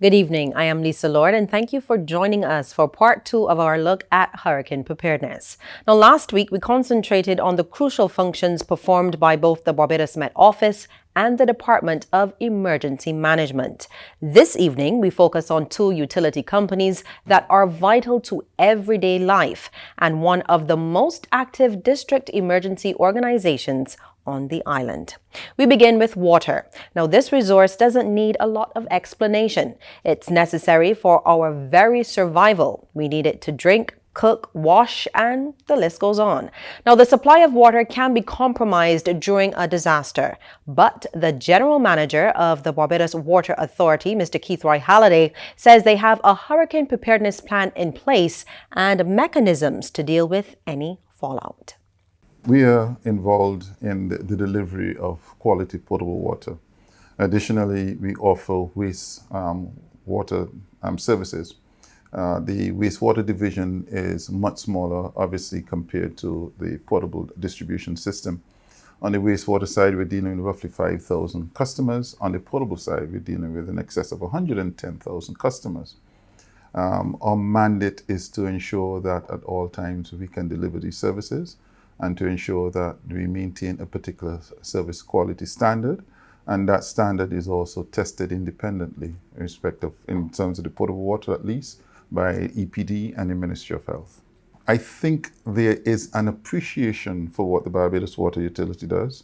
Good evening. I am Lisa LORDE, and thank you for joining us for part 2 of our look at hurricane preparedness. Now, last week we concentrated on the crucial functions performed by both the Barbados Met Office and the Department of Emergency Management. This evening, we focus on two utility companies that are vital to everyday life and one of the most active district emergency organizations on the island. We begin with water. Now, this resource doesn't need a lot of explanation. It's necessary for our very survival. We need it to drink, cook, wash, and the list goes on. Now, the supply of water can be compromised during a disaster, but the general manager of the Barbados Water Authority, Mr. Keithroy Halliday, says they have a hurricane preparedness plan in place and mechanisms to deal with any fallout. We are involved in the delivery of quality potable water. Additionally, we offer waste water services. The wastewater division is much smaller, obviously, compared to the potable distribution system. On the wastewater side, we're dealing with roughly 5,000 customers. On the potable side, we're dealing with in excess of 110,000 customers. Our mandate is to ensure that at all times we can deliver these services and to ensure that we maintain a particular service quality standard, and that standard is also tested independently in terms of the potable water, at least by EPD and the Ministry of Health. I think there is an appreciation for what the Barbados Water Utility does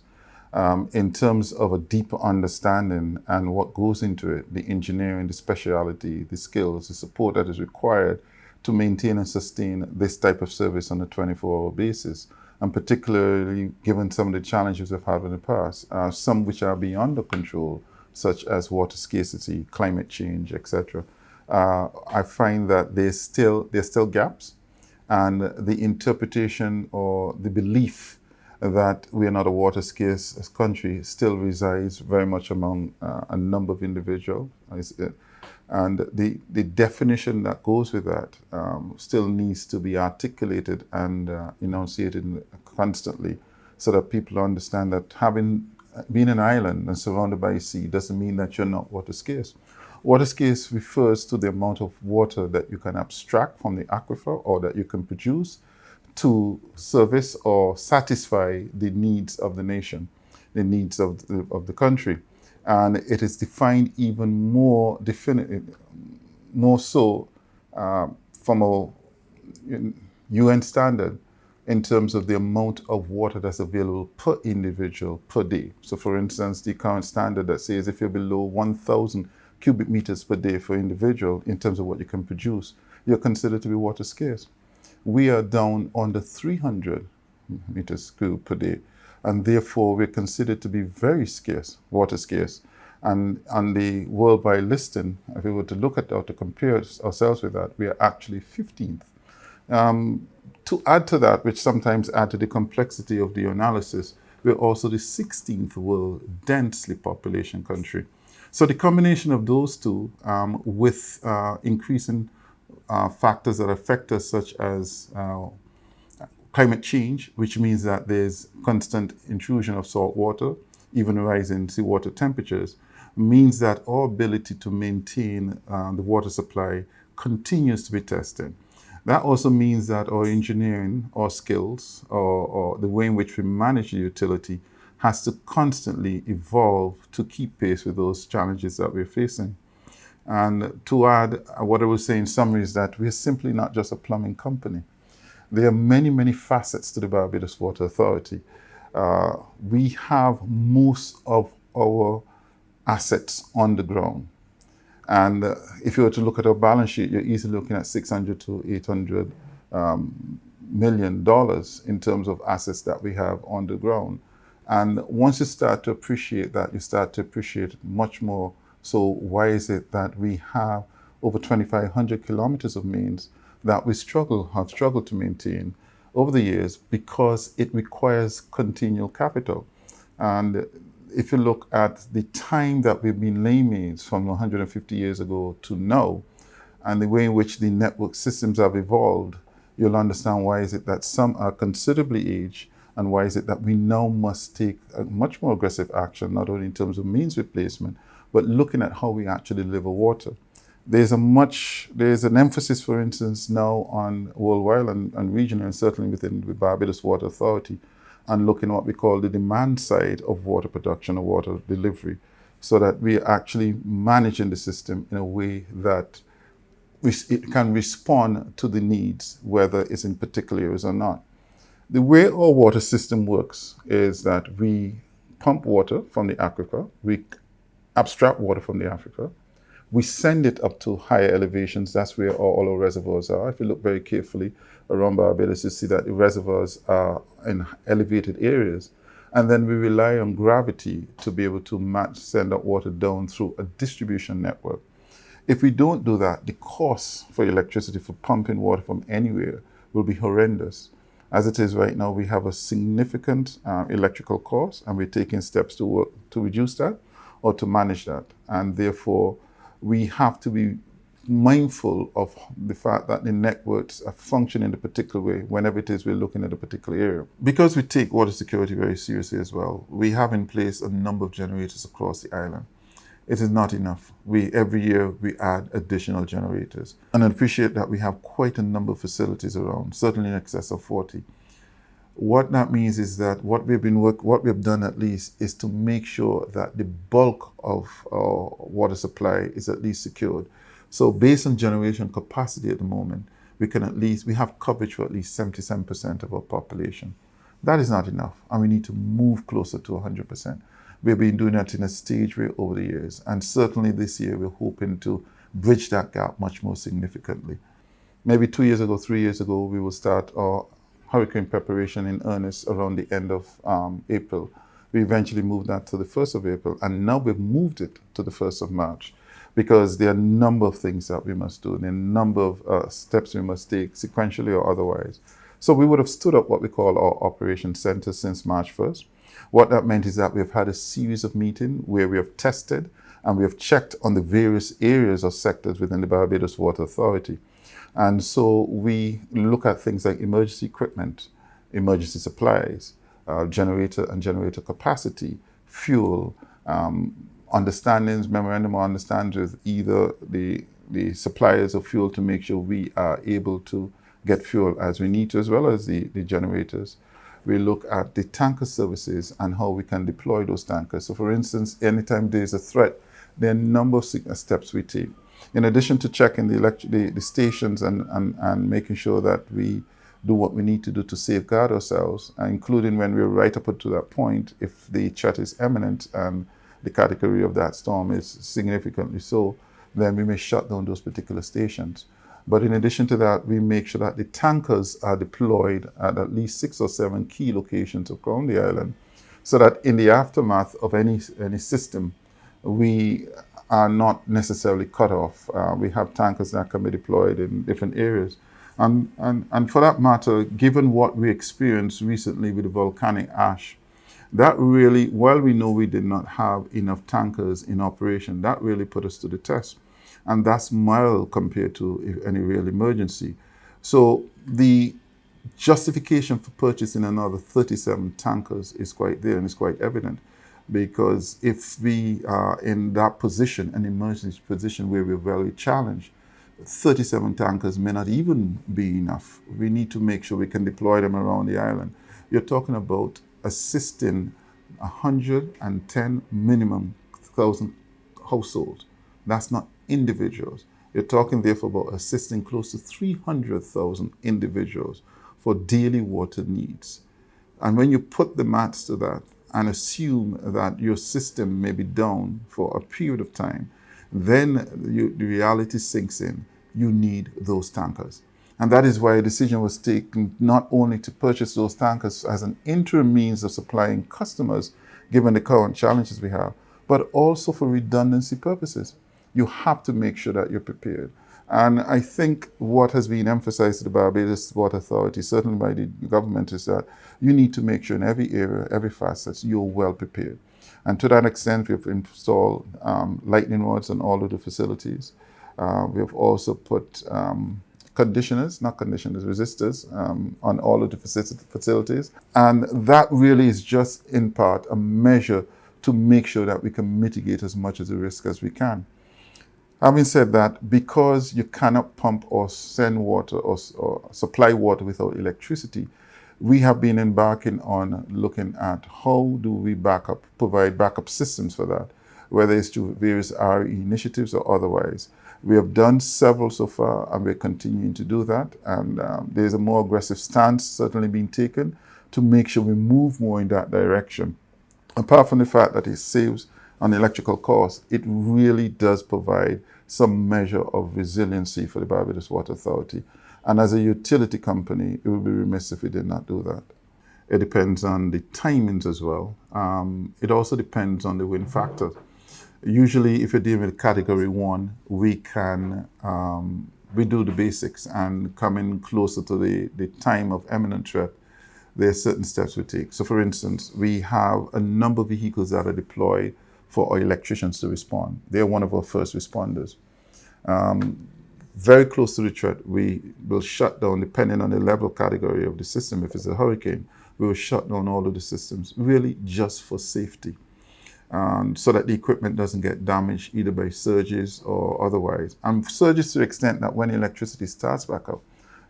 in terms of a deeper understanding and what goes into it, the engineering, the speciality, the skills, the support that is required to maintain and sustain this type of service on a 24-hour basis. And particularly given some of the challenges we've had in the past, some which are beyond our control, such as water scarcity, climate change, etc. I find that there's still gaps, and the interpretation or the belief that we are not a water scarce country still resides very much among a number of individuals. And the definition that goes with that still needs to be articulated and enunciated constantly so that people understand that being an island and surrounded by sea doesn't mean that you're not water scarce. Water scarce refers to the amount of water that you can abstract from the aquifer or that you can produce to service or satisfy the needs of the nation, the needs of the country. And it is defined even more so from a UN standard in terms of the amount of water that's available per individual per day. So for instance, the current standard that says if you're below 1,000 cubic meters per day for individual in terms of what you can produce, you're considered to be water scarce. We are down under 300 meters cube per day. And therefore, we're considered to be very scarce, water scarce. And on the worldwide listing, if we were to look at that, to compare ourselves with that, we are actually 15th. To add to that, which sometimes add to the complexity of the analysis, we're also the 16th world densely population country. So the combination of those two with increasing factors that affect us, such as climate change, which means that there's constant intrusion of salt water, even rising seawater temperatures, means that our ability to maintain the water supply continues to be tested. That also means that our engineering, our skills, or the way in which we manage the utility has to constantly evolve to keep pace with those challenges that we're facing. And to add, what I would say in summary is that we're simply not just a plumbing company. There are many, many facets to the Barbados Water Authority. We have most of our assets on the ground. And if you were to look at our balance sheet, you're easily looking at $600 to $800 million in terms of assets that we have on the ground. And once you start to appreciate that, you start to appreciate much more. So why is it that we have over 2,500 kilometers of mains that we have struggled to maintain over the years? Because it requires continual capital. And if you look at the time that we've been laying mains from 150 years ago to now, and the way in which the network systems have evolved, you'll understand why is it that some are considerably aged, and why is it that we now must take a much more aggressive action, not only in terms of means replacement, but looking at how we actually deliver water. There's an emphasis, for instance, now on worldwide and regional, and certainly within the Barbados Water Authority, and looking at what we call the demand side of water production or water delivery, so that we are actually managing the system in a way that it can respond to the needs, whether it's in particular areas or not. The way our water system works is that we pump water from the aquifer, we abstract water from the aquifer, we send it up to higher elevations. That's where all our reservoirs are. If you look very carefully around Barbados, you see that the reservoirs are in elevated areas. And then we rely on gravity to be able to send that water down through a distribution network. If we don't do that, the cost for electricity for pumping water from anywhere will be horrendous. As it is right now, we have a significant electrical cost, and we're taking steps to reduce that or to manage that. And therefore, we have to be mindful of the fact that the networks are functioning in a particular way whenever it is we're looking at a particular area. Because we take water security very seriously as well, we have in place a number of generators across the island. It is not enough. Every year we add additional generators. And I appreciate that we have quite a number of facilities around, certainly in excess of 40. What that means is that what we've done at least is to make sure that the bulk of our water supply is at least secured. So based on generation capacity at the moment, we have coverage for at least 77% of our population. That is not enough, and we need to move closer to 100%. We've been doing that in a staged way over the years, and certainly this year we're hoping to bridge that gap much more significantly. Maybe 3 years ago, we will start our hurricane preparation in earnest around the end of April. We eventually moved that to the 1st of April, and now we've moved it to the 1st of March because there are a number of things that we must do, and a number of steps we must take sequentially or otherwise. So we would have stood up what we call our operation center since March 1st. What that meant is that we've had a series of meetings where we have tested and we have checked on the various areas or sectors within the Barbados Water Authority. And so we look at things like emergency equipment, emergency supplies, generator and generator capacity, fuel, memorandum of understanding with either the suppliers of fuel to make sure we are able to get fuel as we need to, as well as the generators. We look at the tanker services and how we can deploy those tankers. So for instance, anytime there's a threat, there are a number of steps we take. In addition to checking the stations and making sure that we do what we need to do to safeguard ourselves, including when we're right up to that point, if the threat is imminent and the category of that storm is significantly so, then we may shut down those particular stations. But in addition to that, we make sure that the tankers are deployed at least 6 or 7 key locations around the island, so that in the aftermath of any system, we are not necessarily cut off. We have tankers that can be deployed in different areas. And for that matter, given what we experienced recently with the volcanic ash, that really, while we know we did not have enough tankers in operation, that really put us to the test. And that's mild compared to any real emergency. So the justification for purchasing another 37 tankers is quite there and it's quite evident. Because if we are in that position, an emergency position where we're very challenged, 37 tankers may not even be enough. We need to make sure we can deploy them around the island. You're talking about assisting 110 minimum thousand households. That's not individuals. You're talking therefore about assisting close to 300,000 individuals for daily water needs. And when you put the maths to that and assume that your system may be down for a period of time, then the reality sinks in. You need those tankers. And that is why a decision was taken not only to purchase those tankers as an interim means of supplying customers, given the current challenges we have, but also for redundancy purposes. You have to make sure that you're prepared. And I think what has been emphasized to the Barbados Water Authority, certainly by the government, is that you need to make sure in every area, every facet, you're well prepared. And to that extent, we've installed lightning rods on all of the facilities. We've also put resistors on all of the facilities. And that really is just in part a measure to make sure that we can mitigate as much of the risk as we can. Having said that, because you cannot pump or send water or supply water without electricity, we have been embarking on looking at how do we provide backup systems for that, whether it's through various RE initiatives or otherwise. We have done several so far, and we're continuing to do that. And there's a more aggressive stance certainly being taken to make sure we move more in that direction. Apart from the fact that it saves on electrical costs, it really does provide some measure of resiliency for the Barbados Water Authority. And as a utility company, it would be remiss if we did not do that. It depends on the timings as well. It also depends on the wind factor. Usually, if you're dealing with category 1, we can we do the basics, and coming closer to the time of imminent threat, there are certain steps we take. So for instance, we have a number of vehicles that are deployed for our electricians to respond. They're one of our first responders. Very close to the threat, we will shut down, depending on the level category of the system. If it's a hurricane, we will shut down all of the systems, really just for safety. So that the equipment doesn't get damaged either by surges or otherwise. And surges to the extent that when electricity starts back up,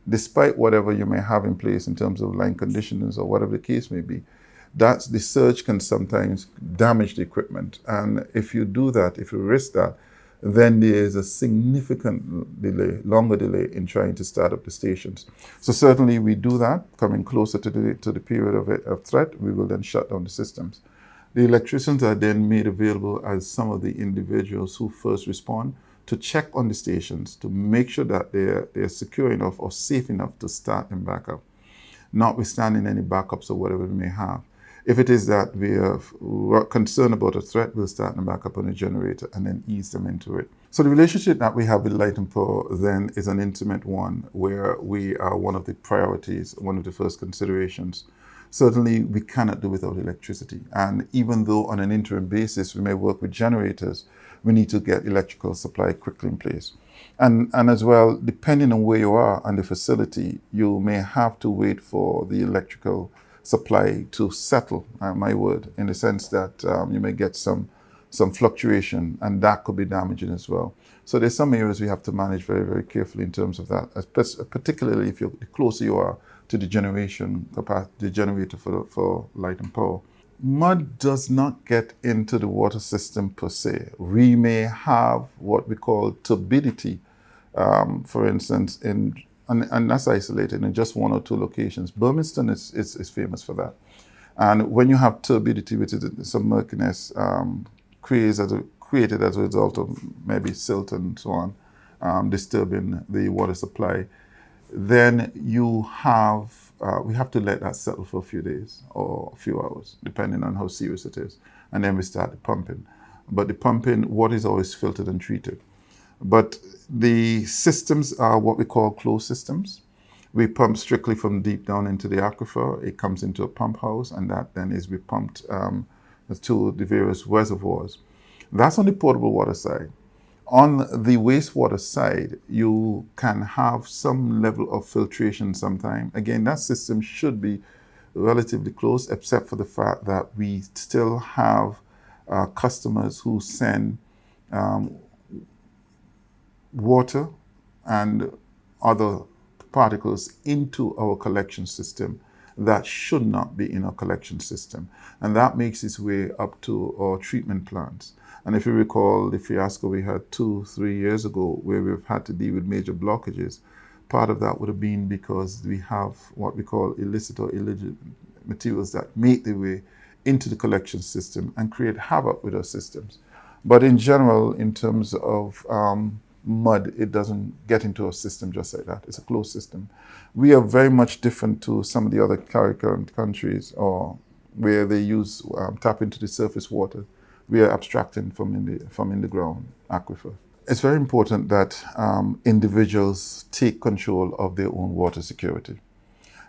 despite whatever you may have in place in terms of line conditioners or whatever the case may be, the surge can sometimes damage the equipment. And if you do that, if you risk that, then there is a significant delay, longer delay in trying to start up the stations. So certainly we do that. Coming closer to the period of threat, we will then shut down the systems. The electricians are then made available as some of the individuals who first respond to check on the stations to make sure that they're secure enough or safe enough to start them back up, notwithstanding any backups or whatever we may have. If it is that we are concerned about a threat, we'll start them back up on a generator and then ease them into it. So the relationship that we have with Light and Power then is an intimate one, where we are one of the priorities, one of the first considerations. Certainly, we cannot do without electricity. And even though on an interim basis we may work with generators, we need to get electrical supply quickly in place. And as well, depending on where you are on the facility, you may have to wait for the electrical supply to settle, my word, in the sense that you may get some fluctuation, and that could be damaging as well. So there's some areas we have to manage very, very carefully in terms of that, particularly if the closer you are to the generator for Light and Power. Mud does not get into the water system per se. We may have what we call turbidity, for instance, and that's isolated in just 1 or 2 locations. Bermiston is famous for that. And when you have turbidity, which is some murkiness created as a result of maybe silt and so on, disturbing the water supply, then we have to let that settle for a few days or a few hours, depending on how serious it is. And then we start the pumping. But the pumping, water is always filtered and treated. But the systems are what we call closed systems. We pump strictly from deep down into the aquifer. It comes into a pump house, and that then is repumped to the various reservoirs. That's on the potable water side. On the wastewater side, you can have some level of filtration sometime. Again, that system should be relatively close, except for the fact that we still have customers who send water and other particles into our collection system that should not be in our collection system. And that makes its way up to our treatment plants. And if you recall the fiasco we had 2-3 years ago, where we've had to deal with major blockages, part of that would have been because we have what we call illicit or illegitimate materials that make their way into the collection system and create havoc with our systems. But in general, in terms of mud, it doesn't get into our system just like that. It's a closed system. We are very much different to some of the other CARICOM countries, or where they use tap into the surface water. We are abstracting from in the ground aquifer. It's very important that individuals take control of their own water security.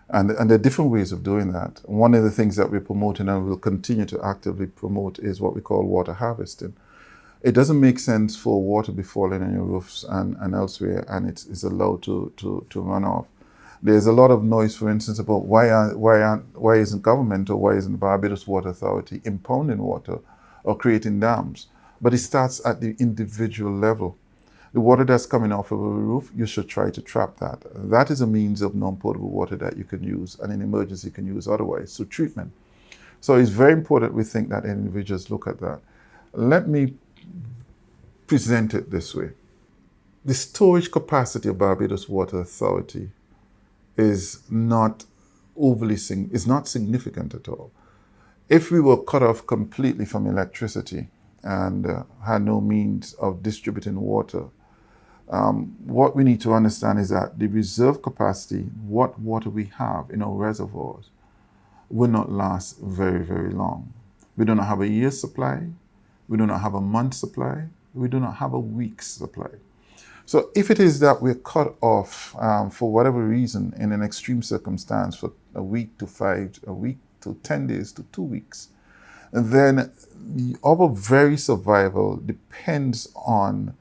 And there are different ways of doing that. One of the things that we're promoting and will continue to actively promote is what we call water harvesting. It doesn't make sense for water to be falling on your roofs and elsewhere, and it's allowed to run off. There's a lot of noise, for instance, about why isn't government or why isn't the Barbados Water Authority impounding water or creating dams? But it starts at the individual level. The water that's coming off of a roof, you should try to trap that. That is a means of non-potable water that you can use and in emergency you can use otherwise. So treatment. So it's very important we think that individuals look at that. Let me present it this way. The storage capacity of Barbados Water Authority is not significant at all. If we were cut off completely from electricity and had no means of distributing water, what we need to understand is that the reserve capacity, what water we have in our reservoirs, will not last very, very long. We do not have a year's supply. We do not have a month's supply. We do not have a week's supply. So if it is that we're cut off for whatever reason in an extreme circumstance for a week to 10 days to 2 weeks, then our very survival depends on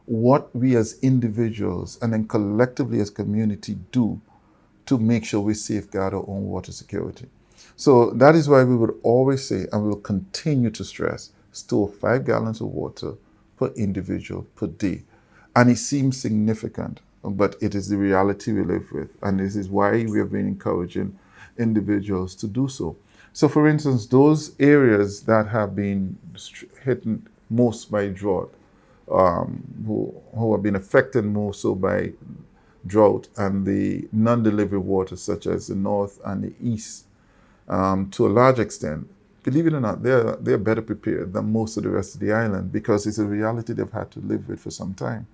what we as individuals and then collectively as community do to make sure we safeguard our own water security. So that is why we would always say, and we will continue to stress, store 5 gallons of water per individual per day. And it seems significant, but it is the reality we live with. And this is why we have been encouraging individuals to do so. So for instance, those areas that have been hit most by drought, who have been affected more so by drought and the non-delivery water, such as the north and the east, to a large extent, believe it or not, they're better prepared than most of the rest of the island because it's a reality they've had to live with for some time.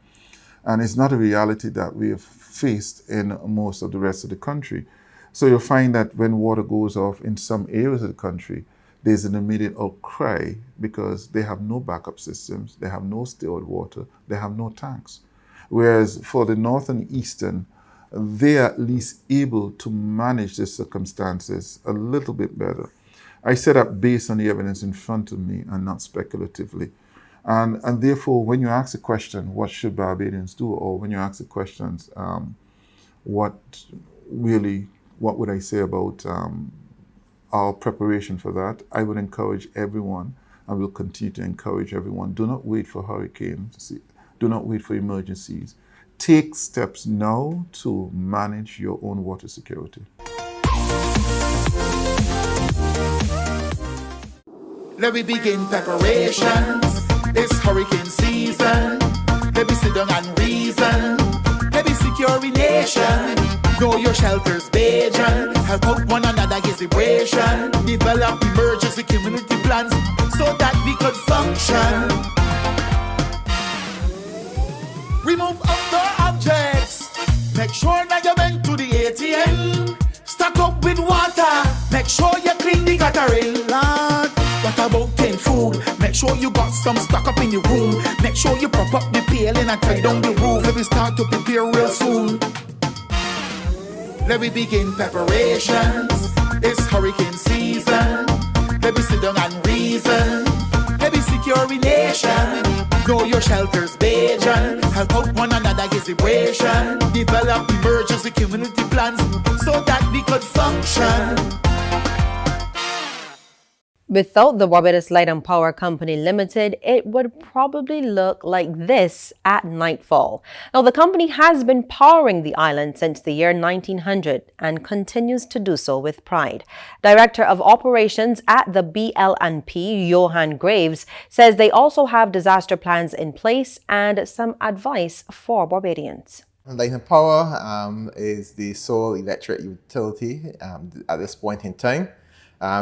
And it's not a reality that we have faced in most of the rest of the country. So you'll find that when water goes off in some areas of the country, there's an immediate outcry because they have no backup systems, they have no stored water, they have no tanks. Whereas for the north and eastern, they're at least able to manage the circumstances a little bit better. I say that based on the evidence in front of me and not speculatively. And therefore, when you ask the question, what should Barbadians do? Or when you ask the questions, what would I say about our preparation for that? I would encourage everyone, and will continue to encourage everyone, do not wait for hurricanes, do not wait for emergencies. Take steps now to manage your own water security. Let me begin preparations. It's hurricane season. Let me sit down and reason. Let me secure a nation. Know your shelters, Bajan. Help out one another, get vibration. Develop emergency community plans so that we could function. Remove outdoor objects. Make sure that you went to the ATM. Stock up with water. Make sure you clean the guttering lot. What about canned food? Make sure you got some stock up in your room. Make sure you prop up the paling and tie down the roof. Let me start to prepare real soon. Let me begin preparations. It's hurricane season. Let me sit down and reason. Let me secure a nation. Know your shelters, Bajan. Help out one another, get vibration. Develop emergency community plans so that we could function. Without the Barbados Light and Power Company Limited, it would probably look like this at nightfall. Now, the company has been powering the island since the year 1900 and continues to do so with pride. Director of Operations at the BL&P, Johann Greaves, says they also have disaster plans in place and some advice for Barbadians. Light and Power is the sole electric utility at this point in time.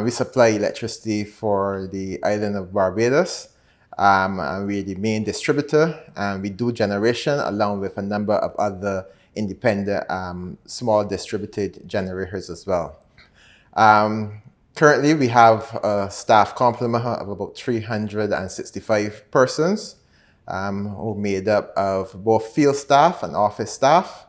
We supply electricity for the island of Barbados. And we're the main distributor, and we do generation along with a number of other independent small distributed generators as well. Currently, we have a staff complement of about 365 persons who are made up of both field staff and office staff.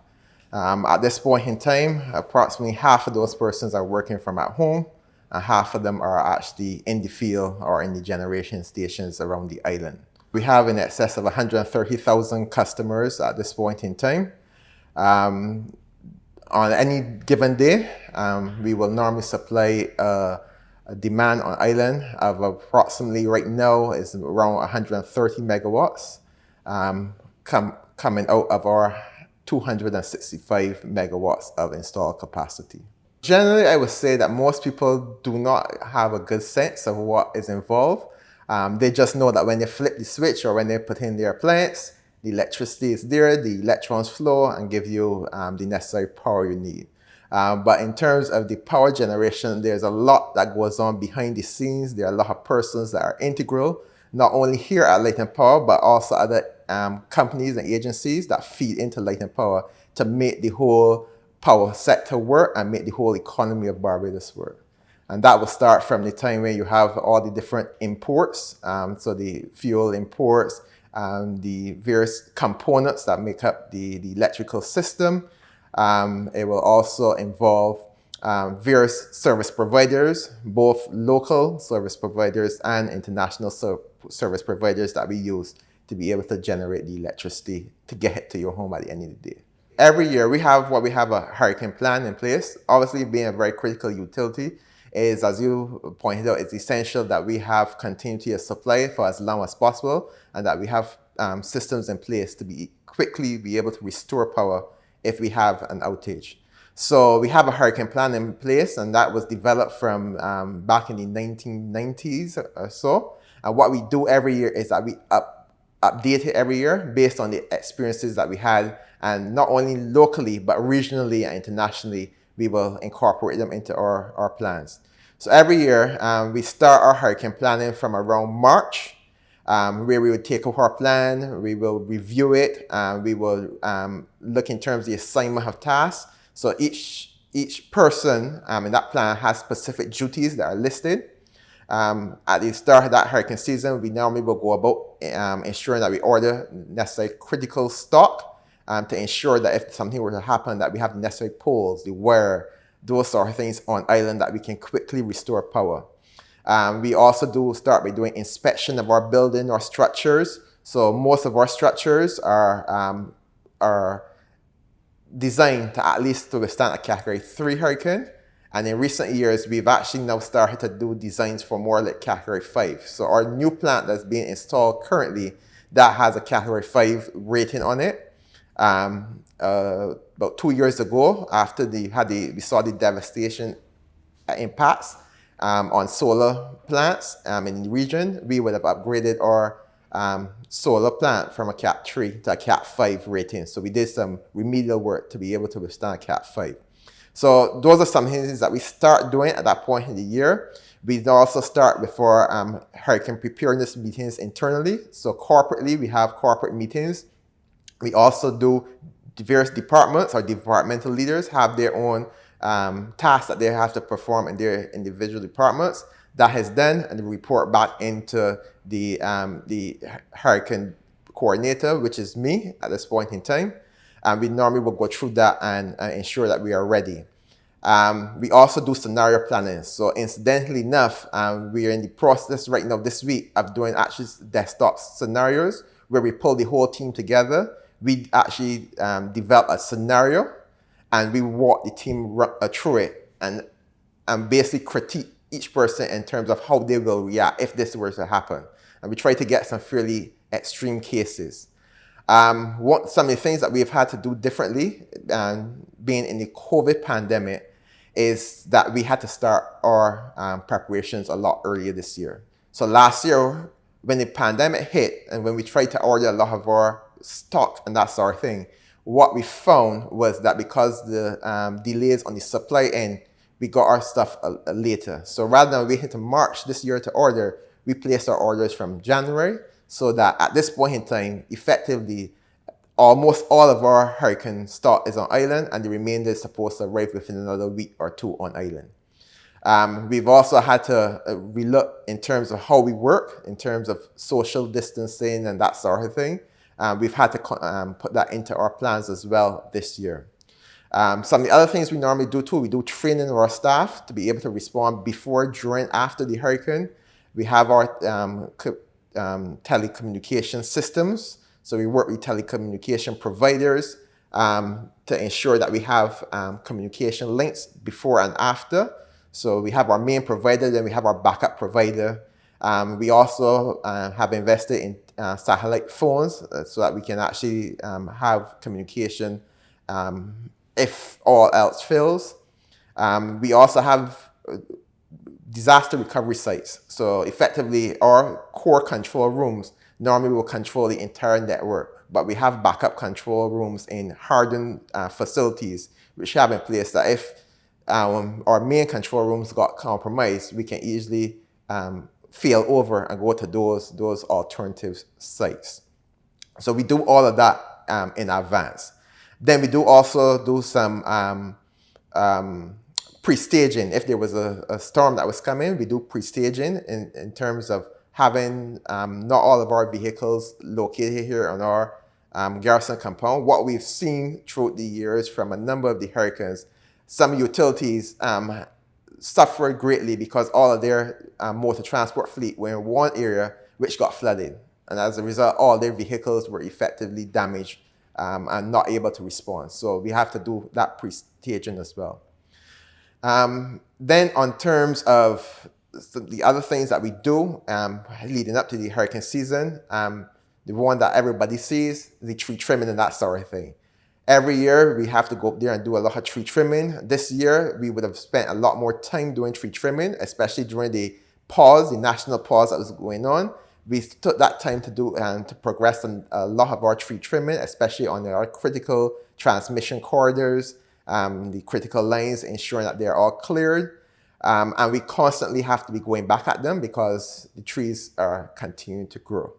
At this point in time, approximately half of those persons are working from at home, and half of them are actually in the field or in the generation stations around the island. We have in excess of 130,000 customers at this point in time. On any given day, we will normally supply a demand on island of approximately, right now, is around 130 megawatts. coming out of our 265 megawatts of installed capacity. Generally, I would say that most people do not have a good sense of what is involved. They just know that when they flip the switch or when they put in their appliance, the electricity is there, the electrons flow and give you the necessary power you need. But in terms of the power generation, there's a lot that goes on behind the scenes. There are a lot of persons that are integral, not only here at Light and Power, but also other companies and agencies that feed into Light and Power to make the whole power sector work and make the whole economy of Barbados work. And that will start from the time where you have all the different imports, so the fuel imports, the various components that make up the electrical system. It will also involve various service providers, both local service providers and international service providers that we use to be able to generate the electricity to get it to your home at the end of the day. Every year we have a hurricane plan in place. Obviously, being a very critical utility, is, as you pointed out, it's essential that we have continuity of supply for as long as possible and that we have systems in place to quickly be able to restore power if we have an outage. So we have a hurricane plan in place, and that was developed from back in the 1990s or so. And what we do every year is that we update it every year based on the experiences that we had, and not only locally, but regionally and internationally, we will incorporate them into our plans. So every year, we start our hurricane planning from around March, where we would take up our plan, we will review it, we will look in terms of the assignment of tasks. So each person in that plan has specific duties that are listed. At the start of that hurricane season, we normally will go about ensuring that we order necessary critical stock to ensure that if something were to happen, that we have the necessary poles, the wire, those sort of things on island that we can quickly restore power. We also start by doing inspection of our building or structures. So most of our structures are designed to at least to withstand a Category 3 hurricane. And in recent years, we've actually now started to do designs for more like Category 5. So our new plant that's being installed currently, that has a Category 5 rating on it. About 2 years ago, after we saw the devastation impacts on solar plants in the region, we would have upgraded our solar plant from a Cat 3 to a Cat 5 rating. So we did some remedial work to be able to withstand a Cat 5. So those are some things that we start doing at that point in the year. We also start before hurricane preparedness meetings internally. So corporately, we have corporate meetings. We also do various departments or departmental leaders have their own tasks that they have to perform in their individual departments. That is done and they report back into the hurricane coordinator, which is me at this point in time. And we normally will go through that and ensure that we are ready. We also do scenario planning. So incidentally enough, we are in the process right now this week of doing actually desktop scenarios where we pull the whole team together. We actually develop a scenario and we walk the team through it and basically critique each person in terms of how they will react if this were to happen. And we try to get some fairly extreme cases. Some of the things that we've had to do differently, being in the COVID pandemic, is that we had to start our preparations a lot earlier this year. So last year, when the pandemic hit and when we tried to order a lot of our stock and that sort of thing, what we found was that because the delays on the supply end, we got our stuff later. So rather than waiting to March this year to order, we placed our orders from January, so that at this point in time, effectively, almost all of our hurricane stock is on island and the remainder is supposed to arrive within another week or two on island. We've also had to relook in terms of how we work, in terms of social distancing and that sort of thing. We've had to put that into our plans as well this year. Some of the other things we normally do too, we do training of our staff to be able to respond before, during, after the hurricane. We have our telecommunication systems. So we work with telecommunication providers to ensure that we have communication links before and after. So we have our main provider, then we have our backup provider. We also have invested in satellite phones so that we can actually have communication if all else fails. We also have disaster recovery sites. So effectively, our core control rooms normally will control the entire network, but we have backup control rooms in hardened facilities which have in place that if our main control rooms got compromised, we can easily fail over and go to those alternative sites. So we do all of that in advance. Then we do also do some pre-staging. If there was a storm that was coming, we do pre-staging in terms of having not all of our vehicles located here on our garrison compound. What we've seen throughout the years from a number of the hurricanes, some utilities suffered greatly because all of their motor transport fleet were in one area which got flooded. And as a result, all their vehicles were effectively damaged and not able to respond. So we have to do that pre-staging as well. Then on terms of the other things that we do leading up to the hurricane season, the one that everybody sees, the tree trimming and that sort of thing. Every year we have to go up there and do a lot of tree trimming. This year we would have spent a lot more time doing tree trimming, especially during the pause, the national pause that was going on. We took that time to do and to progress on a lot of our tree trimming, especially on our critical transmission corridors, the critical lines, ensuring that they're all cleared. And we constantly have to be going back at them because the trees are continuing to grow.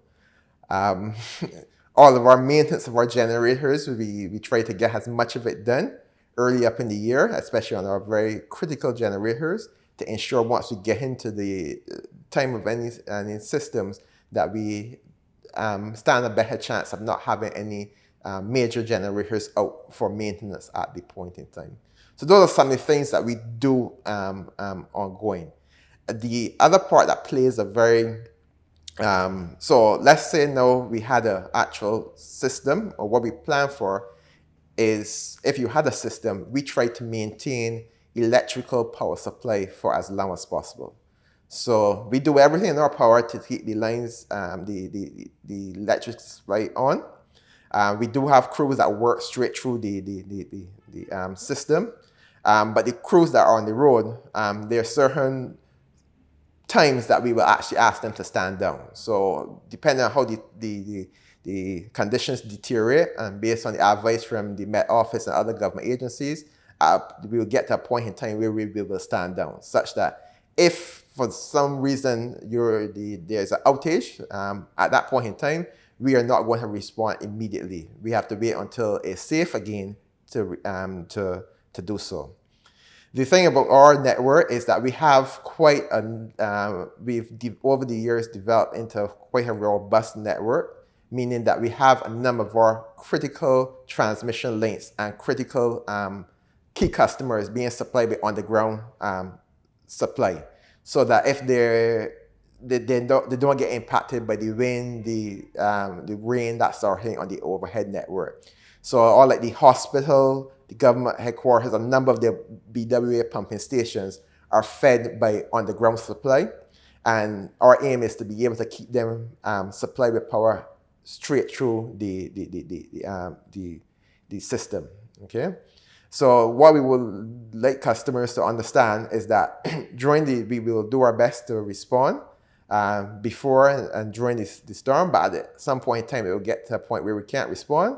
All of our maintenance of our generators, we try to get as much of it done early up in the year, especially on our very critical generators, to ensure once we get into the time of any systems that we stand a better chance of not having any major generators out for maintenance at the point in time. So those are some of the things that we do ongoing. The other part that plays a very, so let's say now we had an actual system, or what we plan for is, if you had a system, we try to maintain electrical power supply for as long as possible. So we do everything in our power to keep the lines, the electric supply on. We do have crews that work straight through the system, but the crews that are on the road, there are certain times that we will actually ask them to stand down. So depending on how the conditions deteriorate, and based on the advice from the Met Office and other government agencies, we will get to a point in time where we will stand down, such that if for some reason there's an outage, at that point in time, we are not going to respond immediately. We have to wait until it's safe again to do so. The thing about our network is that we have quite over the years developed into quite a robust network, meaning that we have a number of our critical transmission links and critical key customers being supplied with underground supply, so that if they don't get impacted by the wind, the rain, that sort of thing on the overhead network. So all like the hospital, the government headquarters, a number of the BWA pumping stations are fed by underground supply. And our aim is to be able to keep them supplied with power straight through the system, okay? So what we would like customers to understand is that we will do our best to respond before and during the storm, but at some point in time, it will get to a point where we can't respond.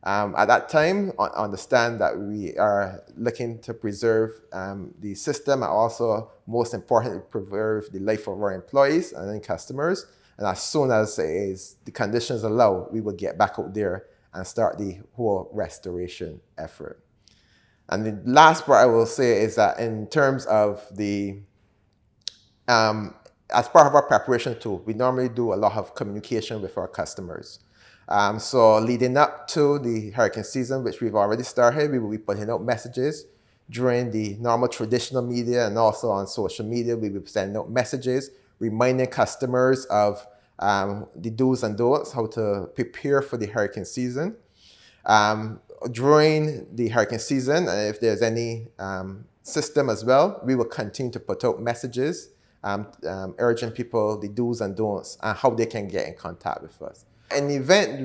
At that time, understand that we are looking to preserve the system, and also, most importantly, preserve the life of our employees and then customers. And as soon as the conditions allow, we will get back out there and start the whole restoration effort. And the last part I will say is that in terms of as part of our preparation tool, we normally do a lot of communication with our customers. So leading up to the hurricane season, which we've already started, we will be putting out messages during the normal traditional media, and also on social media. We will be sending out messages reminding customers of the do's and don'ts, how to prepare for the hurricane season. During the hurricane season, and if there's any system as well, we will continue to put out messages urging people the do's and don'ts and how they can get in contact with us. In the event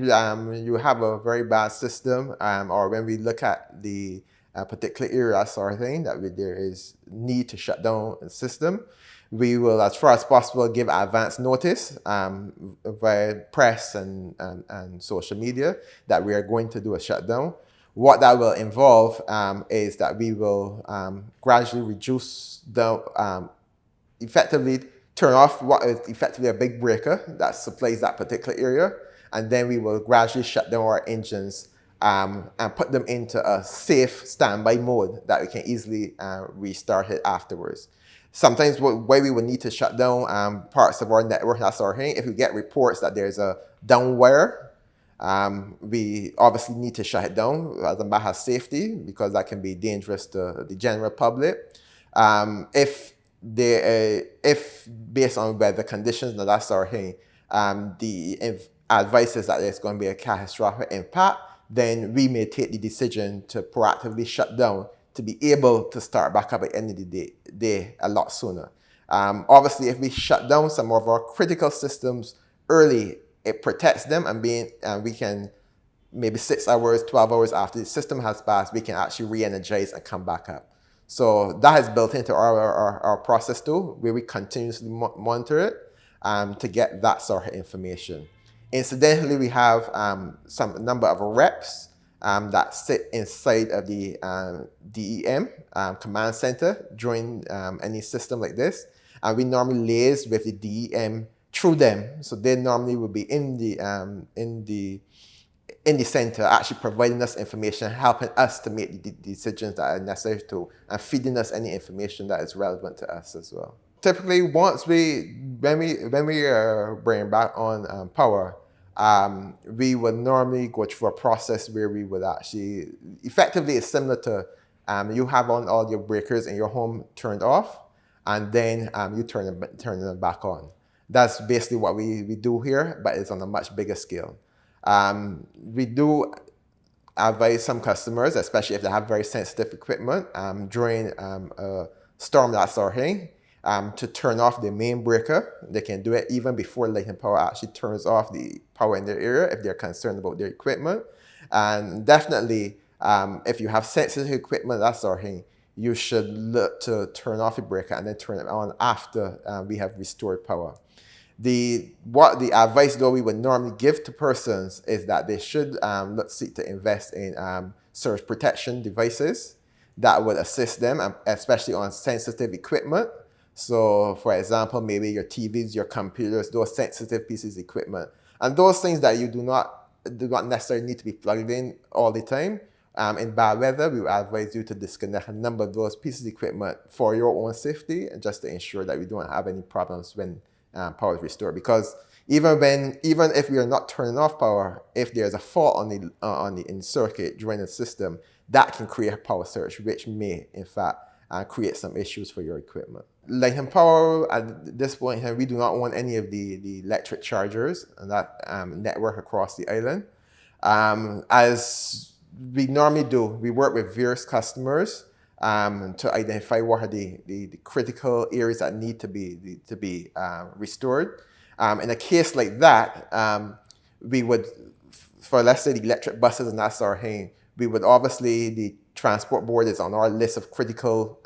you have a very bad system, or when we look at the particular area sort of thing, there is need to shut down the system, we will, as far as possible, give advance notice via press and social media that we are going to do a shutdown. What that will involve is that we will gradually reduce effectively turn off what is effectively a big breaker that supplies that particular area, and then we will gradually shut down our engines and put them into a safe standby mode that we can easily restart it afterwards. Sometimes why we would need to shut down parts of our network, that sort of thing, if we get reports that there's a down wire, we obviously need to shut it down as a matter of safety, because that can be dangerous to the general public. If based on weather conditions and that sort of thing, the advice is that there's going to be a catastrophic impact, then we may take the decision to proactively shut down to be able to start back up at the end of the day a lot sooner. Obviously, if we shut down some of our critical systems early, it protects them, and we can maybe 6 hours, 12 hours after the system has passed, we can actually re-energize and come back up. So that is built into our process too, where we continuously monitor it to get that sort of information. Incidentally, we have some number of reps that sit inside of the DEM command center during any system like this, and we normally liaise with the DEM through them. So they normally will be in the center, actually providing us information, helping us to make the decisions that are necessary to, and feeding us any information that is relevant to us as well. Typically, when we are bringing back on power, we would normally go through a process where we would actually, effectively it's similar to you have on all your breakers in your home turned off, and then you turn them back on. That's basically what we do here, but it's on a much bigger scale. We do advise some customers, especially if they have very sensitive equipment, during a storm, that sort of thing, to turn off the main breaker. They can do it even before Lightning Power actually turns off the power in their area if they're concerned about their equipment. And definitely, if you have sensitive equipment, that sort of thing, you should look to turn off the breaker and then turn it on after we have restored power. What the advice though we would normally give to persons is that they should seek to invest in surge protection devices that would assist them, especially on sensitive equipment. So for example, maybe your TVs, your computers, those sensitive pieces of equipment. And those things that you do not necessarily need to be plugged in all the time. In bad weather, we would advise you to disconnect a number of those pieces of equipment for your own safety, and just to ensure that we don't have any problems when power is restored. Because even if we are not turning off power, if there's a fault on the in circuit during the system, that can create a power surge, which may in fact create some issues for your equipment. Lightning Power, at this point, we do not own any of the electric chargers and that network across the island. As we normally do, we work with various customers to identify what are the critical areas that need to be restored. In a case like that, we would, for let's say the electric buses and that sort of thing, we would obviously, the transport board is on our list of critical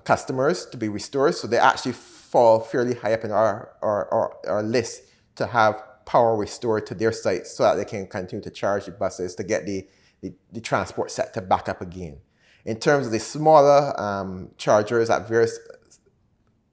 customers to be restored. So they actually fall fairly high up in our list to have power restored to their sites so that they can continue to charge the buses to get the transport sector back up again. In terms of the smaller chargers at various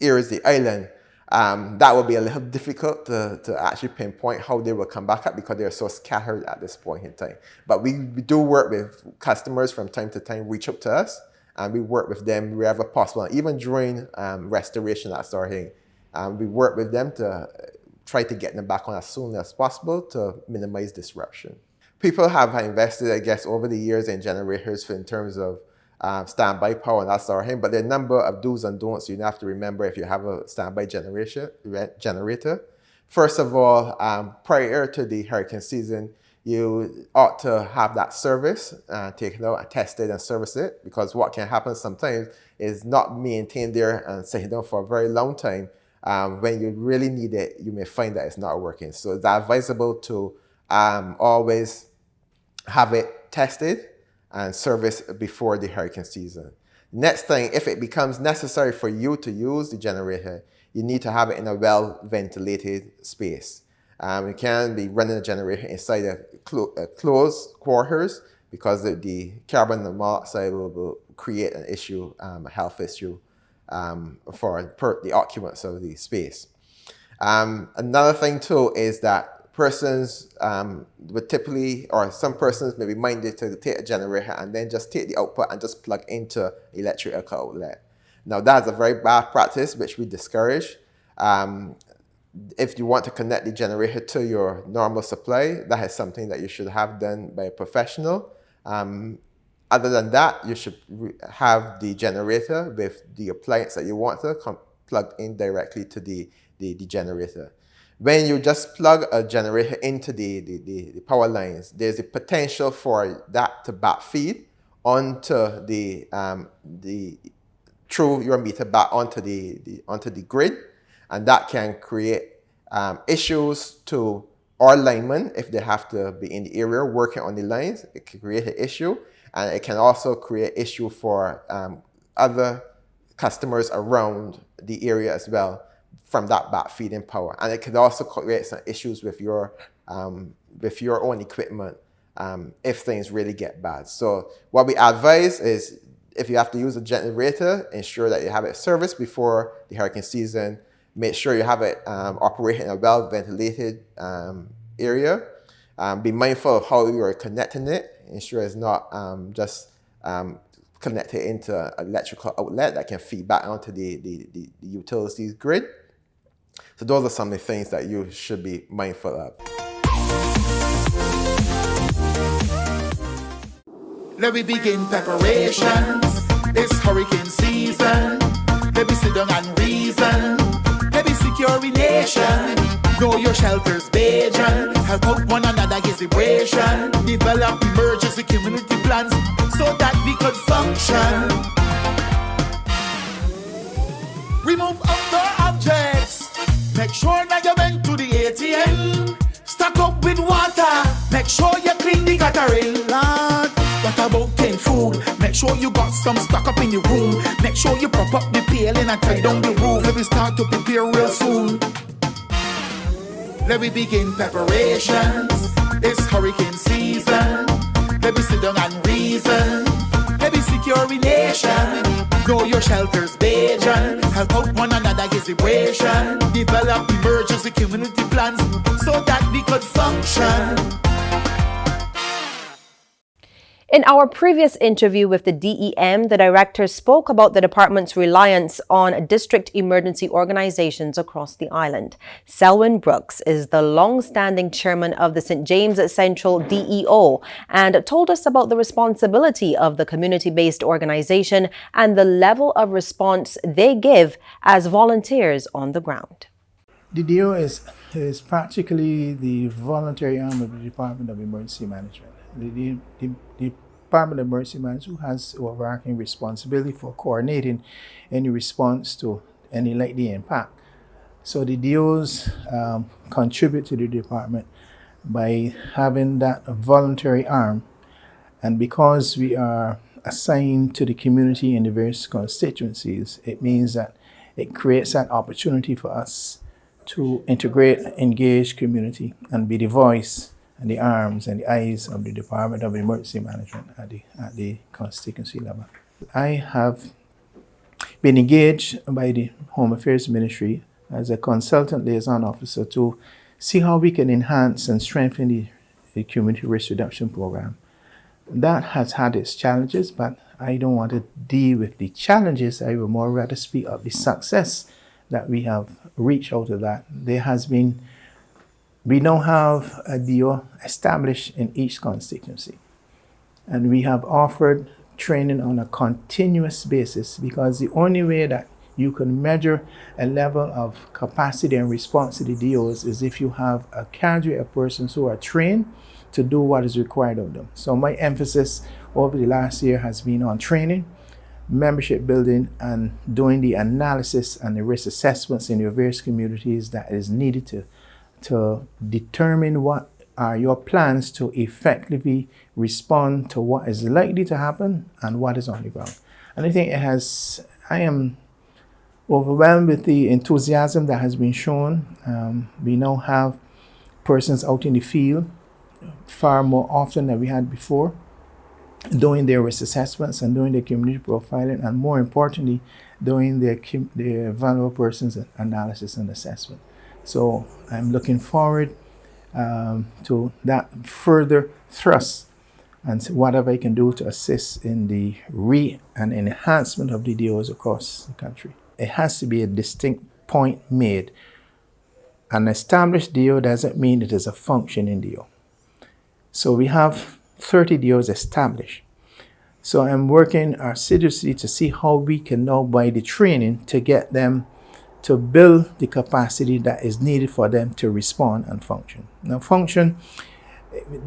areas of the island, that will be a little difficult to actually pinpoint how they will come back up because they're so scattered at this point in time. But we do work with customers from time to time, reach out to us, and we work with them wherever possible. And even during restoration, that sort of thing, we work with them to try to get them back on as soon as possible to minimize disruption. People have invested, I guess, over the years in generators in terms of standby power and that sort of thing, but there are a number of do's and don'ts you have to remember if you have a standby generator. First of all, prior to the hurricane season, you ought to have that service taken out and tested and service it, because what can happen sometimes is not maintained there and sitting down for a very long time. When you really need it, you may find that it's not working. So it's advisable to always have it tested and serviced before the hurricane season. Next thing, if it becomes necessary for you to use the generator, you need to have it in a well-ventilated space. You can't be running a generator inside a closed quarters, because the carbon monoxide will create an issue, a health issue for the occupants of the space. Another thing too is that persons would typically, or some persons may be minded to take a generator and then just take the output and just plug into electrical outlet. Now that's a very bad practice which we discourage. If you want to connect the generator to your normal supply, that is something that you should have done by a professional. Other than that, you should have the generator with the appliance that you want to plug in directly to the generator. When you just plug a generator into the power lines, there's a potential for that to backfeed onto through your meter back onto the grid, and that can create issues to our linemen if they have to be in the area working on the lines. It can create an issue, and it can also create issue for other customers around the area as well from that back feeding power. And it could also create some issues with your own equipment if things really get bad. So what we advise is, if you have to use a generator, ensure that you have it serviced before the hurricane season. Make sure you have it operating in a well-ventilated area. Be mindful of how you are connecting it. Ensure it's not just connected into an electrical outlet that can feed back onto the utilities grid. So those are some of the things that you should be mindful of. Let me begin preparations. It's hurricane season. Let me sit down and reason. Let me secure a nation. Know your shelters, Bajan. Help out one another, get vibration. Develop emergency community plans so that we could function. Remove outdoor objects. Make sure that you went to the ATM. Stock up with water. Make sure you clean the guttering, Lord. What about canned food? Make sure you got some stock up in your room. Make sure you prop up the paling and tie down the roof. Let me start to prepare real soon. Let me begin preparations. It's hurricane season. Let me sit down and reason. Let me secure a nation. Know your shelters, Bajan. Help out one another, get vibration. Develop emergency community plans so that we could function. In our previous interview with the DEM, the director spoke about the department's reliance on district emergency organizations across the island. Selwyn Brooks is the long-standing chairman of the St. James Central DEO and told us about the responsibility of the community-based organization and the level of response they give as volunteers on the ground. The DEO is practically the voluntary arm of the Department of Emergency Management. The Department of Emergency Management has overarching responsibility for coordinating any response to any likely impact. So the DEOs contribute to the department by having that voluntary arm, and because we are assigned to the community in the various constituencies, it means that it creates that opportunity for us to integrate, engage community, and be the voice and the arms and the eyes of the Department of Emergency Management at the constituency level. I have been engaged by the Home Affairs Ministry as a consultant liaison officer to see how we can enhance and strengthen the community risk reduction program. That has had its challenges, but I don't want to deal with the challenges. I would more rather speak of the success that we have reached out of that. We now have a DEO established in each constituency, and we have offered training on a continuous basis, because the only way that you can measure a level of capacity and response to the DEOs is if you have a cadre of persons who are trained to do what is required of them. So my emphasis over the last year has been on training, membership building, and doing the analysis and the risk assessments in your various communities that is needed to determine what are your plans to effectively respond to what is likely to happen and what is on the ground. And I think I am overwhelmed with the enthusiasm that has been shown. We now have persons out in the field far more often than we had before, doing their risk assessments and doing their community profiling, and more importantly, doing their vulnerable persons analysis and assessment. So I'm looking forward to that further thrust and whatever I can do to assist in the and enhancement of the DOs across the country. It has to be a distinct point made. An established DO doesn't mean it is a functioning DO. So we have 30 DOs established. So I'm working assiduously to see how we can now, by the training, to get them to build the capacity that is needed for them to respond and function. Now, function,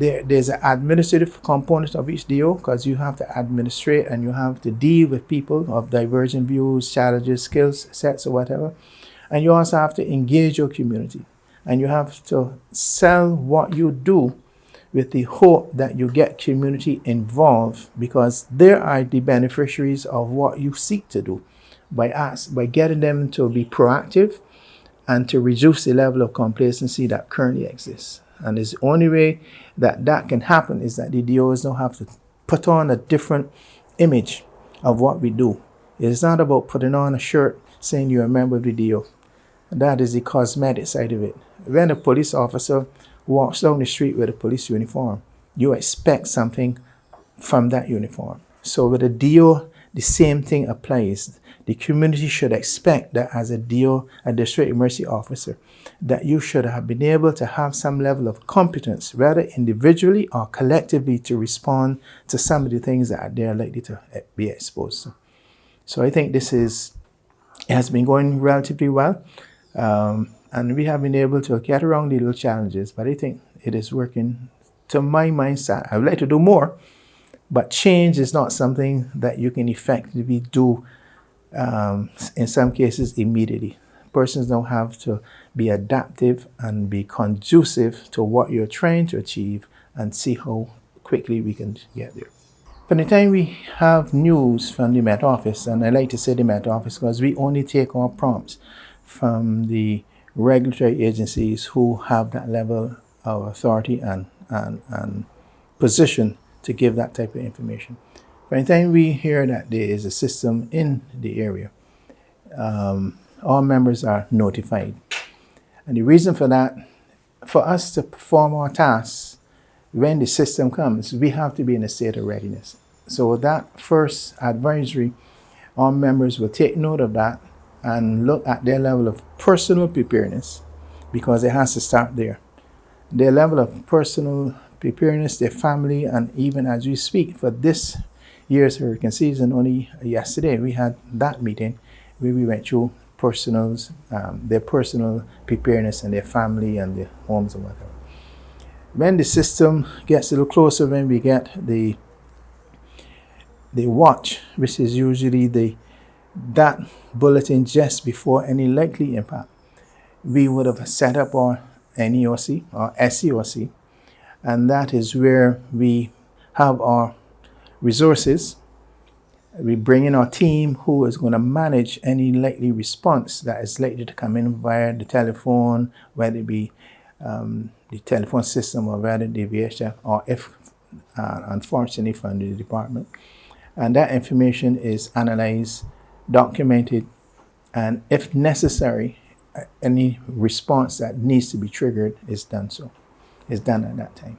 there's an administrative component of each DO, because you have to administrate and you have to deal with people of divergent views, challenges, skills sets, or whatever. And you also have to engage your community. And you have to sell what you do with the hope that you get community involved, because they are the beneficiaries of what you seek to do by getting them to be proactive and to reduce the level of complacency that currently exists. And the only way that that can happen is that the DOs now have to put on a different image of what we do. It's not about putting on a shirt saying you're a member of the DO. That is the cosmetic side of it. When a police officer walks down the street with a police uniform, you expect something from that uniform. So with a DO, the same thing applies. The community should expect that as a DO, a district emergency officer, that you should have been able to have some level of competence, whether individually or collectively, to respond to some of the things that they're likely to be exposed to. So I think it has been going relatively well. And we have been able to get around the little challenges, but I think it is working to my mindset. I would like to do more, but change is not something that you can effectively do in some cases immediately. Persons now have to be adaptive and be conducive to what you're trying to achieve and see how quickly we can get there. From the time we have news from the Met Office, and I like to say the Met Office because we only take our prompts from the regulatory agencies who have that level of authority and position to give that type of information. By the time we hear that there is a system in the area, all members are notified. And the reason for that, for us to perform our tasks, when the system comes, we have to be in a state of readiness. So that first advisory, all members will take note of that and look at their level of personal preparedness, because it has to start there. Their level of personal preparedness, their family, and even as we speak for this year's hurricane season, only yesterday we had that meeting where we went through their personal preparedness and their family and their homes and whatever. When the system gets a little closer, when we get the watch, which is usually that bulletin just before any likely impact, we would have set up our NEOC or SEOC, and that is where we have our resources. We bring in our team who is going to manage any likely response that is likely to come in via the telephone, whether it be the telephone system or whether the VHF, or if unfortunately from the department. And that information is analyzed, documented, and if necessary, any response that needs to be triggered is done at that time.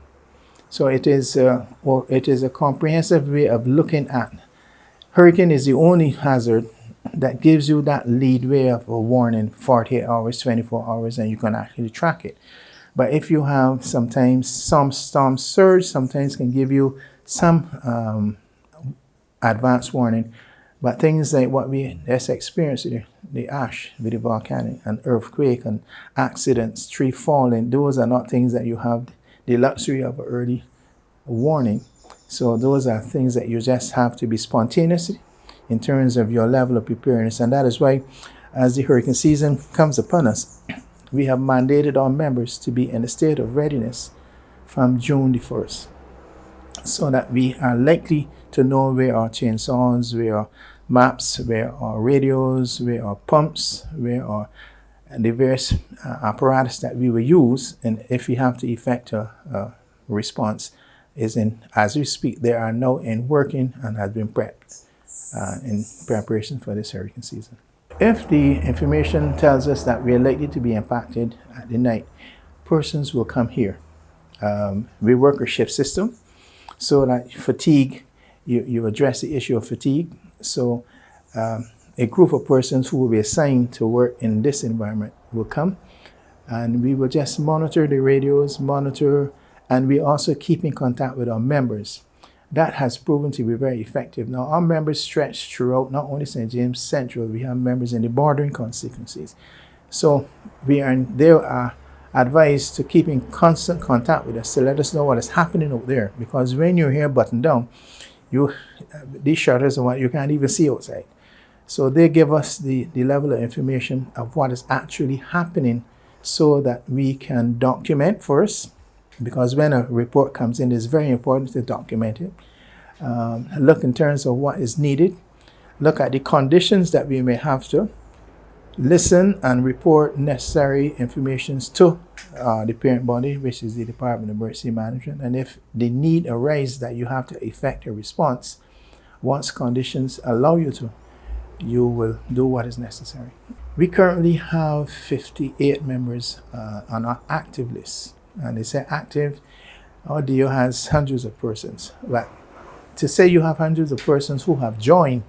So it is a comprehensive way of looking at. Hurricane is the only hazard that gives you that leadway of a warning, 48 hours, 24 hours, and you can actually track it. But if you have sometimes some storm surge, sometimes can give you some advance warning. But things like what we just experienced, the ash with the volcanic and earthquake and accidents, tree falling, those are not things that you have the luxury of early warning. So those are things that you just have to be spontaneous in terms of your level of preparedness. And that is why, as the hurricane season comes upon us, we have mandated our members to be in a state of readiness from June the 1st, so that we are likely to know where our chainsaws, where our maps, where our radios, where our pumps, where our the various apparatus that we will use, and if we have to effect a response, is in, as we speak, they are now in working and have been prepped in preparation for this hurricane season. If the information tells us that we are likely to be impacted at the night, persons will come here. We work a shift system, so that fatigue, you address the issue of fatigue. So a group of persons who will be assigned to work in this environment will come, and we will just monitor the radios, and we also keep in contact with our members. That has proven to be very effective. Now, our members stretch throughout not only St. James Central, we have members in the bordering constituencies. So they are advised to keep in constant contact with us to let us know what is happening out there. Because when you're here buttoned down, these shutters are what you can't even see outside. So they give us the level of information of what is actually happening so that we can document first, because when a report comes in, it's very important to document it. Look in terms of what is needed. Look at the conditions that we may have to. Listen and report necessary information to the parent body, which is the Department of Emergency Management. And if the need arises that you have to effect a response, once conditions allow you to, you will do what is necessary. We currently have 58 members on our active list. And they say active, our DO has hundreds of persons. But to say you have hundreds of persons who have joined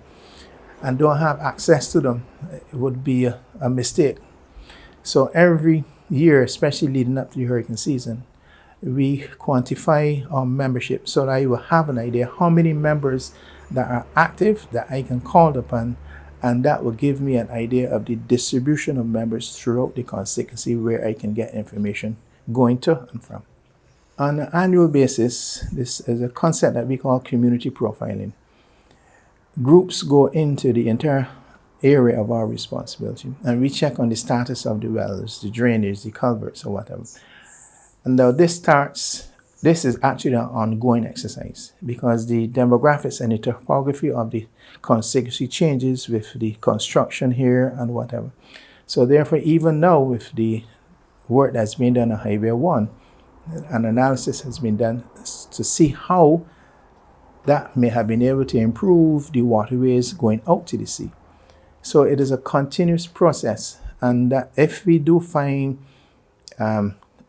and don't have access to them, it would be a mistake. So every year, especially leading up to the hurricane season, we quantify our membership so that you will have an idea how many members that are active that I can call upon, and that will give me an idea of the distribution of members throughout the constituency where I can get information going to and from. On an annual basis, this is a concept that we call community profiling. Groups go into the entire area of our responsibility, and we check on the status of the wells, the drainage, the culverts, or whatever. And now this is actually an ongoing exercise, because the demographics and the topography of the constituency changes with the construction here and whatever. So therefore, even now with the work that's been done on Highway 1, an analysis has been done to see how that may have been able to improve the waterways going out to the sea. So it is a continuous process, and that if we do find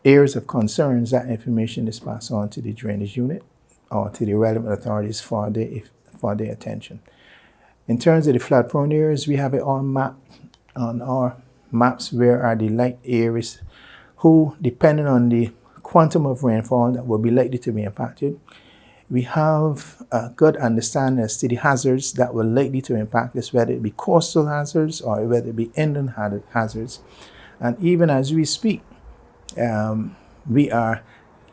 areas of concerns, that information is passed on to the drainage unit or to the relevant authorities for their attention. In terms of the flood-prone areas, we have it all mapped on our maps. Where are the light areas, who, depending on the quantum of rainfall that will be likely to be impacted. We have a good understanding as to the hazards that will likely to impact us, whether it be coastal hazards or whether it be inland hazards. And even as we speak,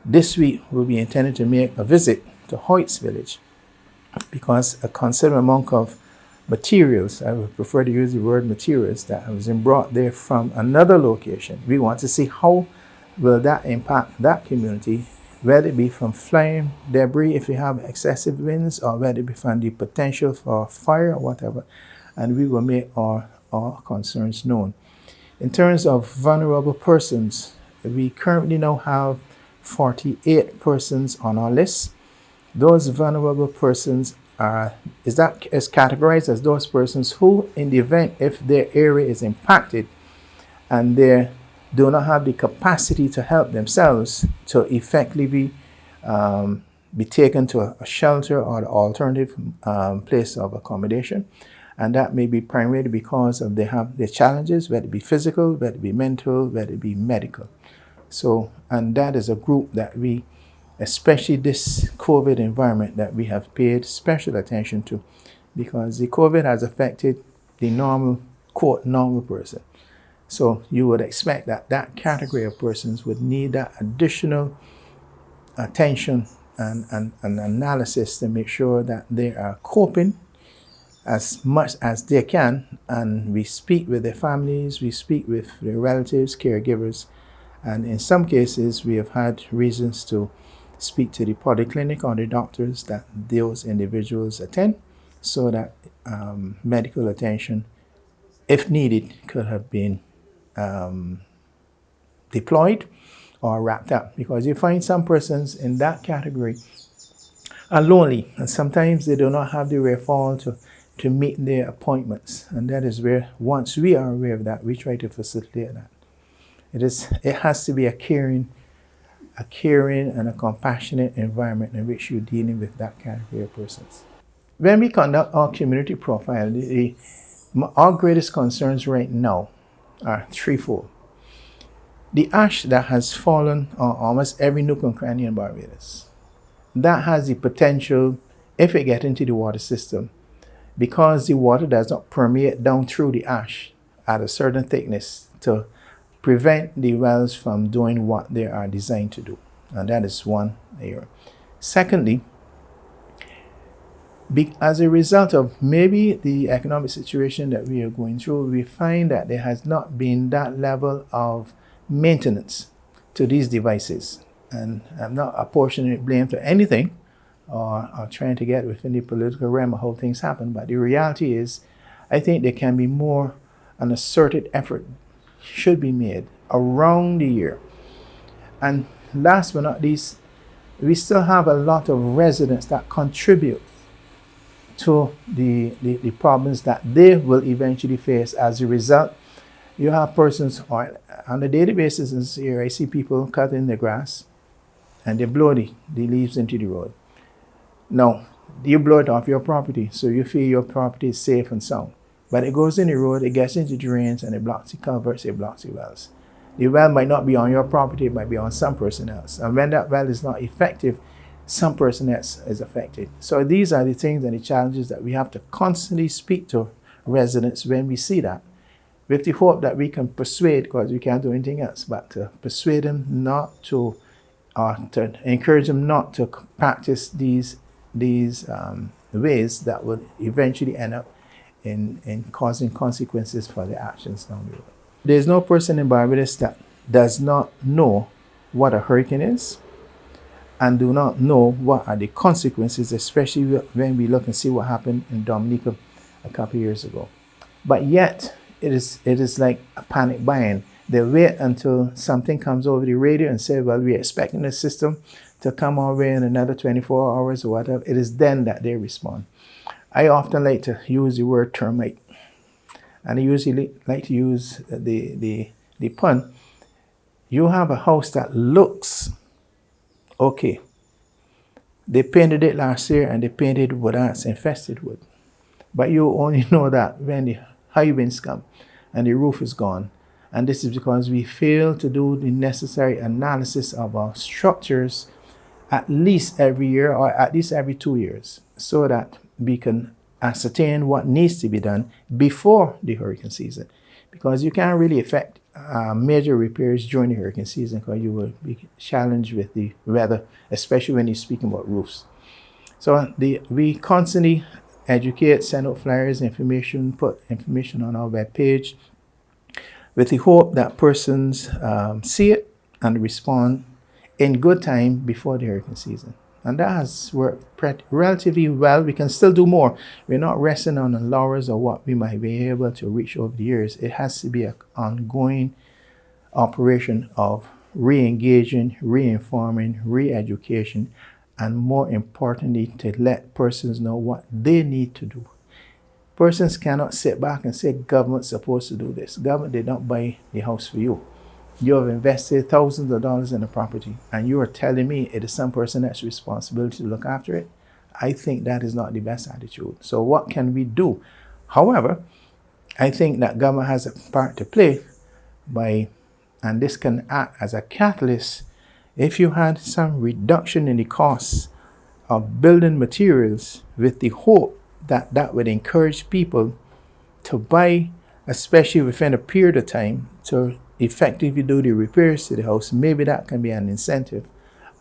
this week we'll be intending to make a visit to Hoyt's village, because a considerable amount of materials, I would prefer to use the word materials, that has been brought there from another location. We want to see how will that impact that community, whether it be from flying debris if we have excessive winds, or whether it be from the potential for fire or whatever, and we will make our concerns known. In terms of vulnerable persons, we currently now have 48 persons on our list. Those vulnerable persons is categorized as those persons who, in the event if their area is impacted and they do not have the capacity to help themselves, to effectively be taken to a shelter or an alternative place of accommodation. And that may be primarily because of they have their challenges, whether it be physical, whether it be mental, whether it be medical. So, and that is a group that we, especially this COVID environment, that we have paid special attention to, because the COVID has affected the normal person. So you would expect that that category of persons would need that additional attention and analysis to make sure that they are coping as much as they can, and we speak with their families, we speak with their relatives, caregivers, and in some cases we have had reasons to speak to the polyclinic or the doctors that those individuals attend, so that medical attention, if needed, could have been deployed or wrapped up. Because you find some persons in that category are lonely, and sometimes they do not have the wherewithal to meet their appointments. And that is where, once we are aware of that, we try to facilitate that. It has to be a caring and a compassionate environment in which you're dealing with that category of persons. When we conduct our community profile, our greatest concerns right now are threefold. The ash that has fallen on almost every nook and cranny in Barbados, that has the potential, if it gets into the water system, because the water does not permeate down through the ash at a certain thickness, to prevent the wells from doing what they are designed to do. And that is one area. Secondly, as a result of maybe the economic situation that we are going through, we find that there has not been that level of maintenance to these devices. And I'm not apportioning blame to anything or trying to get within the political realm of how things happen, but the reality is, I think there can be more, an asserted effort should be made around the year. And last but not least, we still have a lot of residents that contribute to the problems that they will eventually face as a result. You have persons, or on a daily basis here, I see people cutting the grass and they blow the leaves into the road. Now, you blow it off your property, so you feel your property is safe and sound. But it goes in the road, it gets into drains, and it blocks the culverts, it blocks the wells. The well might not be on your property, it might be on some person else. And when that well is not effective, some person else is affected. So these are the things and the challenges that we have to constantly speak to residents when we see that, with the hope that we can persuade, because we can't do anything else, but to persuade them not to, or to encourage them not to practice these ways that will eventually end up in causing consequences for their actions down the road. There's no person in Barbados that does not know what a hurricane is and do not know what are the consequences, especially when we look and see what happened in Dominica a couple of years ago. But yet, it is like a panic buying. They wait until something comes over the radio and say, well, we're expecting the system to come our way in another 24 hours or whatever. It is then that they respond. I often like to use the word termite. And I usually like to use the pun. You have a house that looks okay. They painted it last year and they painted wood ants infested wood. But you only know that when the high winds come and the roof is gone. And this is because we fail to do the necessary analysis of our structures at least every year or at least every 2 years, so that we can ascertain what needs to be done before the hurricane season. Because you can't really affect major repairs during the hurricane season, because you will be challenged with the weather, especially when you're speaking about roofs. So we constantly educate, send out flyers, information, put information on our webpage, with the hope that persons see it and respond in good time before the hurricane season. And that has worked relatively well. We can still do more. We're not resting on the laurels of what we might be able to reach over the years. It has to be an ongoing operation of re-engaging, re-informing, re-education, and more importantly, to let persons know what they need to do. Persons cannot sit back and say, government's supposed to do this. Government did not buy the house for you. You have invested thousands of dollars in a property, and you are telling me it is some person that's responsibility to look after it. I think that is not the best attitude. So what can we do? However, I think that government has a part to play and this can act as a catalyst. If you had some reduction in the costs of building materials, with the hope that that would encourage people to buy, especially within a period of time, to effectively do the repairs to the house, maybe that can be an incentive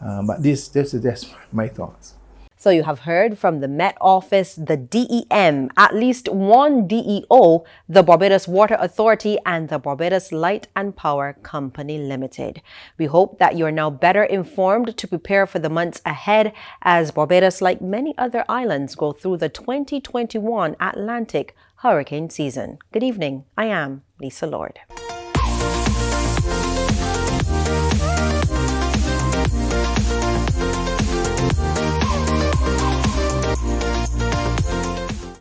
But this is my thoughts. So you have heard from the Met Office, the DEM, at least one DEO, the Barbados Water Authority, and the Barbados Light and Power Company Limited. We hope that you are now better informed to prepare for the months ahead as Barbados, like many other islands, go through the 2021 Atlantic hurricane season. Good evening. I am Lisa LORDE.